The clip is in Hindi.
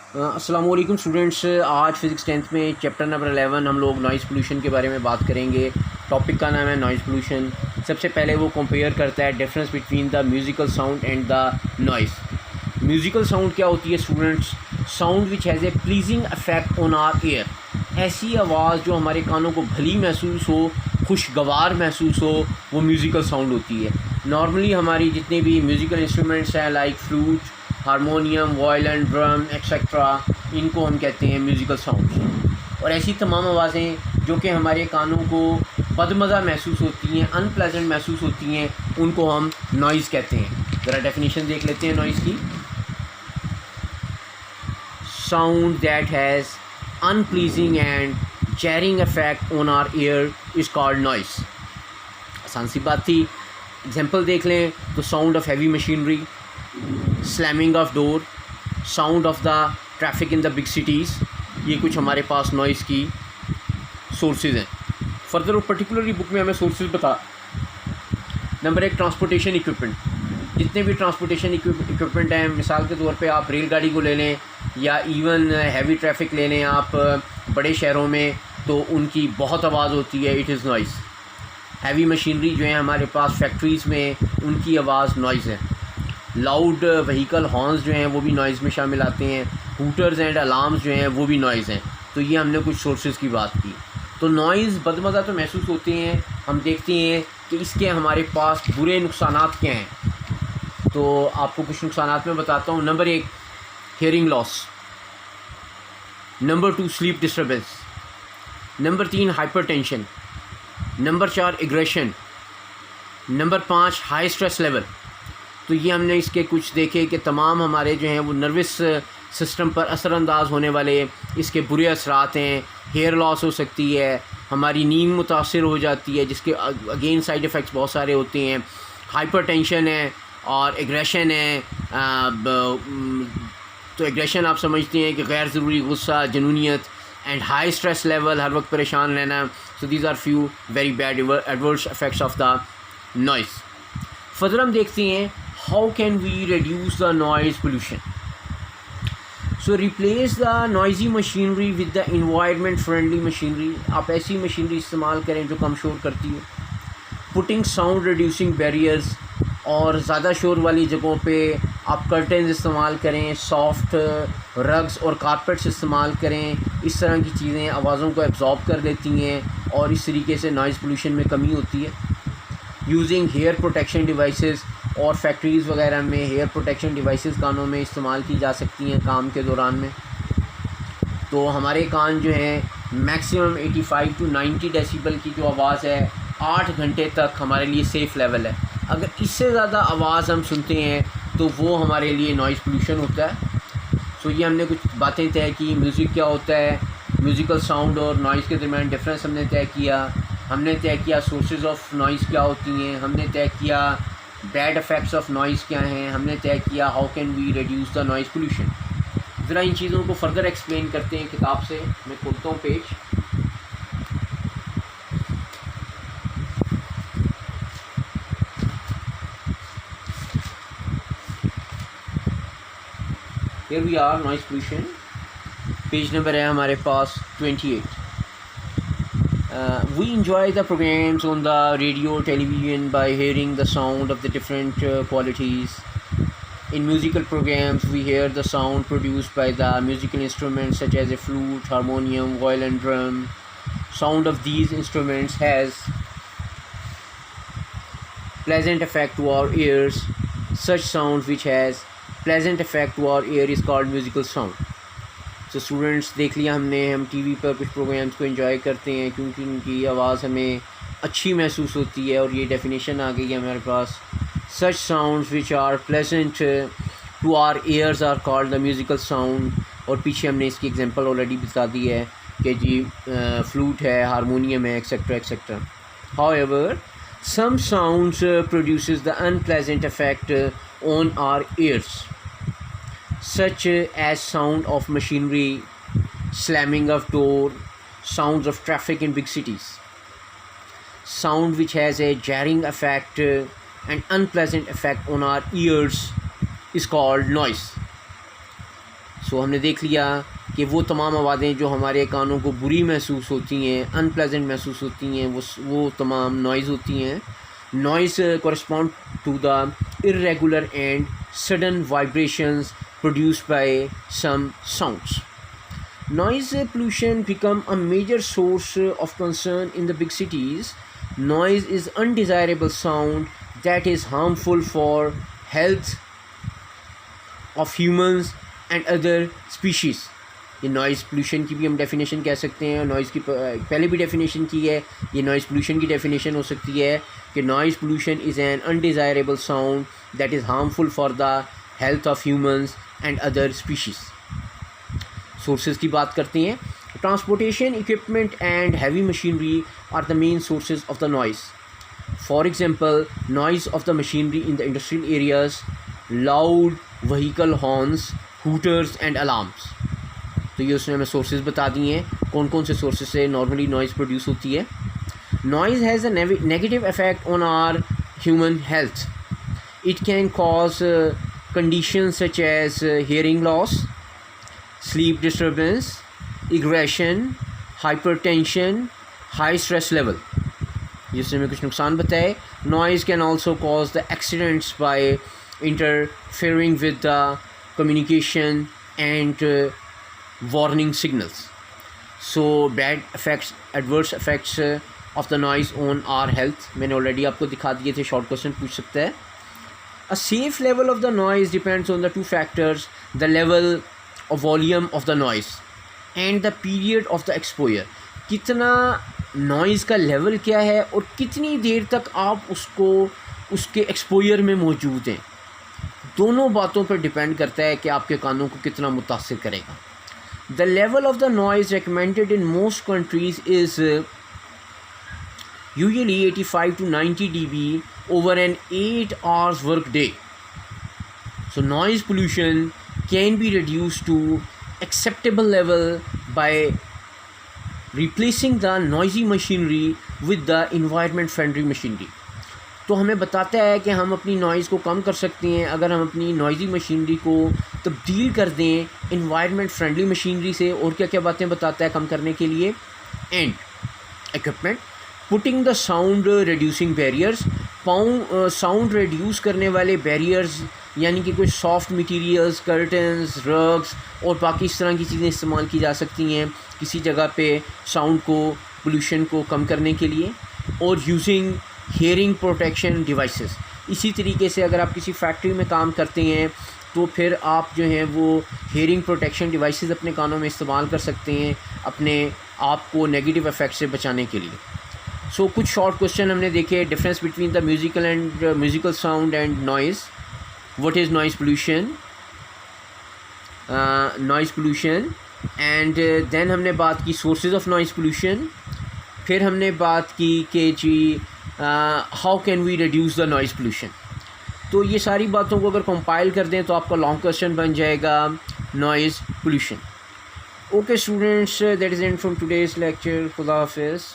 अस्सलाम वालेकुम स्टूडेंट्स। आज फिज़िक्स 10th में चैप्टर नंबर 11 हम लोग नॉइज़ पोल्यूशन के बारे में बात करेंगे। टॉपिक का नाम है नॉइज़ पोल्यूशन। सबसे पहले वो कंपेयर करता है difference between the musical sound and the noise. Musical sound क्या होती है students? Sound which has a pleasing effect on our ear. ऐसी आवाज़ जो हमारे कानों को भली महसूस हो, खुशगवार महसूस हो, वो म्यूज़िकल साउंड होती है। नॉर्मली हमारी जितने भी म्यूज़िकल इंस्ट्रूमेंट्स हैं like flute, harmonium, violin, drum etcetera, इनको हम कहते हैं म्यूज़िकल साउंड्स। और ऐसी तमाम आवाज़ें जो कि हमारे कानों को बदमज़ा महसूस होती हैं, अनप्लेजेंट महसूस होती हैं, उनको हम नॉइज़ कहते हैं। ज़रा डेफिनेशन देख लेते हैं नॉइज़ की। Sound that has unpleasing and jarring effect on our ear is called noise। आसान सी बात थी। एग्जाम्पल देख लें तो sound of heavy machinery, slamming of door, sound of the traffic in the big cities, ये कुछ हमारे पास नॉइज़ की सोर्सेज हैं। फर्दर और पर्टिकुलरली बुक में हमें सोर्सेज बता। Number 1, transportation equipment. जितने भी ट्रांसपोर्टेशन इक्विपमेंट हैं, मिसाल के तौर पे आप रेलगाड़ी को ले लें या इवन हैवी ट्रैफिक ले लें आप बड़े शहरों में, तो उनकी बहुत आवाज़ होती है, it is noise. Heavy machinery जो है हमारे पास फैक्ट्रीज़ में, उनकी आवाज़ नॉइज़ है। लाउड व्हीकल हॉर्न्स जो हैं वो भी नॉइज़ में शामिल आते हैं। हूटर्स एंड अलार्म्स जो हैं वो भी नॉइज़ हैं। तो ये हमने कुछ सोर्सेज की बात की। तो नॉइज़ बदमज़ा तो महसूस होते हैं। हम देखते हैं कि इसके हमारे पास बुरे नुकसानात क्या हैं। तो आपको कुछ नुकसानात मैं बताता हूँ। Number 1, hearing loss. Number 2, sleep disturbance. Number 3, hypertension. Number 4, aggression. Number 5, high stress level. तो ये हमने इसके कुछ देखे कि तमाम हमारे जो हैं वो नर्वस सिस्टम पर असरअंदाज होने वाले इसके बुरे असरात हैं। हेयर लॉस हो सकती है, हमारी नींद मुतासर हो जाती है, जिसके अगेन साइड इफ़ेक्ट्स बहुत सारे होते हैं। हाइपरटेंशन है और एग्रेशन है। तो एग्रेशन आप समझते हैं कि गैर ज़रूरी गुस्सा, जुनूनियत, एंड हाई स्ट्रेस लेवल, हर वक्त परेशान रहना। So these are few very bad adverse effects of the noise. Further हम देखते हैं how can we reduce the noise pollution. So replace the noisy machinery with the environment friendly machinery. आप ऐसी मशीनरी इस्तेमाल करें जो कम शोर करती है। पुटिंग साउंड रिड्यूसिंग बैरियर्स, और ज़्यादा शोर वाली जगहों पे आप कर्टेंस इस्तेमाल करें, सॉफ्ट रग्स और कारपेट्स इस्तेमाल करें। इस तरह की चीज़ें आवाज़ों को एब्जॉर्ब कर लेती हैं और इस तरीके से नॉइज़ पोल्यूशन में कमी होती है। यूजिंग हेयर प्रोटेक्शन डिवाइसेस, और फैक्ट्रीज़ वगैरह में हेयर प्रोटेक्शन डिवाइसेस कानों में इस्तेमाल की जा सकती हैं काम के दौरान में। तो हमारे कान जो हैं मैक्सिमम 85 to 90 डेसिबल की जो आवाज़ है 8 घंटे तक हमारे लिए सेफ़ लेवल है। अगर इससे ज़्यादा आवाज़ हम सुनते हैं तो वो हमारे लिए नॉइज़ पोल्यूशन होता है। सो ये हमने कुछ बातें तय की। म्यूज़िक क्या होता है, म्यूज़िकल साउंड और नॉइज़ के दरमियान डिफरेंस हमने तय किया। हमने तय किया सोर्सेज ऑफ नॉइज़ क्या होती हैं। हमने तय किया बैड इफ़ेक्ट्स ऑफ नॉइज़ क्या हैं। हमने तय किया how can we reduce the noise pollution. ज़रा इन चीज़ों को फर्दर एक्सप्लेन करते हैं किताब से। मैं खोलता हूँ page. Here we are, noise pollution। Page number है हमारे पास 28। We enjoy the programs on the radio, television by hearing the sound of the different qualities. In musical programs, we hear the sound produced by the musical instruments such as a flute, harmonium, violin, drum. Sound of these instruments has pleasant effect to our ears. Such sound which has pleasant effect to our ear is called musical sound। तो स्टूडेंट्स देख लिया हमने, हम टीवी पर कुछ प्रोग्राम्स को एंजॉय करते हैं क्योंकि उनकी आवाज़ हमें अच्छी महसूस होती है, और ये डेफिनेशन आ गई है हमारे पास। Such sounds which are pleasant to our ears are called the musical sound. और पीछे हमने इसकी एग्जांपल ऑलरेडी बता दी है कि जी फ्लूट है, हारमोनियम है, etcetera etcetera. However some sounds produces the unpleasant effect on our ears, such as sound of machinery, slamming of door, sounds of traffic in big cities. Sound which has a jarring effect and unpleasant effect on our ears is called noise। सो हमने देख लिया कि वो तमाम आवाज़ें जो हमारे कानों को बुरी महसूस होती हैं, अनप्लेजेंट महसूस होती हैं, वो तमाम नॉइज़ होती हैं. Noise correspond to the irregular and sudden vibrations produced by some sounds. Noise pollution become a major source of concern in the big cities. Noise is undesirable sound that is harmful for health of humans and other species. ये नॉइज़ पोल्यूशन की भी हम डेफिनेशन कह सकते हैं. नॉइज़ की पहले भी डेफिनेशन की है, ये नॉइज़ पोल्यूशन की डेफिनेशन हो सकती है कि noise pollution is an undesirable sound that is harmful for the health of humans and other species. Sources की बात करते हैं. Transportation equipment and heavy machinery are the main sources of the noise. For example, noise of the machinery in the industrial areas, loud vehicle horns, hooters and alarms. तो ये उसने हमें सोर्सेज बता दिए हैं कौन कौन से सोर्सेज से नॉर्मली नॉइज़ प्रोड्यूस होती है. Noise has a negative effect on our human health. It can cause conditions such as hearing loss, sleep disturbance, aggression, hypertension, high stress level. जिससे हमें कुछ नुकसान बताए. Noise can also cause the accidents by interfering with the communication and warning signals. So bad effects, adverse effects of the noise on our health. मैंने already आपको दिखा दिए थे. short question पूछ सकते हैं. A safe level of the noise depends on the two factors: the level of volume of the noise and the period of the exposure. कितना नॉइज़ का लेवल क्या है और कितनी देर तक आप उसके एक्सपोजर में मौजूद हैं. दोनों बातों पर डिपेंड करता है कि आपके कानों को कितना मुतासिर करेगा. The level of the noise recommended in most countries is usually 85 to 90 dB over an 8 hours work day. So noise pollution can be reduced to acceptable level by replacing the noisy machinery with the environment friendly machinery. तो हमें बताता है कि हम अपनी नॉइज़ को कम कर सकते हैं अगर हम अपनी नॉइज़ी मशीनरी को तब्दील कर दें environment friendly मशीनरी से. और क्या क्या बातें बताता है कम करने के लिए. And equipment, putting the sound reducing barriers. Sound reduce करने वाले बैरियर्स यानी कि कुछ सॉफ्ट मटेरियल्स, कर्टन्स, रग्स और बाकी इस तरह की चीज़ें इस्तेमाल की जा सकती हैं किसी जगह पे साउंड को, पोल्यूशन को कम करने के लिए. और यूजिंग हेयरिंग प्रोटेक्शन डिवाइसेस. इसी तरीके से अगर आप किसी फैक्ट्री में काम करते हैं तो फिर आप जो हैं वो हेयरिंग प्रोटेक्शन डिवाइसेस अपने कानों में इस्तेमाल कर सकते हैं अपने आप को नेगेटिव इफ़ेक्ट से बचाने के लिए. सो कुछ शॉर्ट क्वेश्चन हमने देखे. Difference between the musical sound and noise. What is noise pollution? Noise pollution. And then हमने बात की sources of noise pollution. फिर हमने बात की कि जी how can we reduce the noise pollution. तो ये सारी बातों को अगर compile कर दें तो आपका long question बन जाएगा noise pollution. Okay students, that is it from today's lecture. खुदा हाफिज़.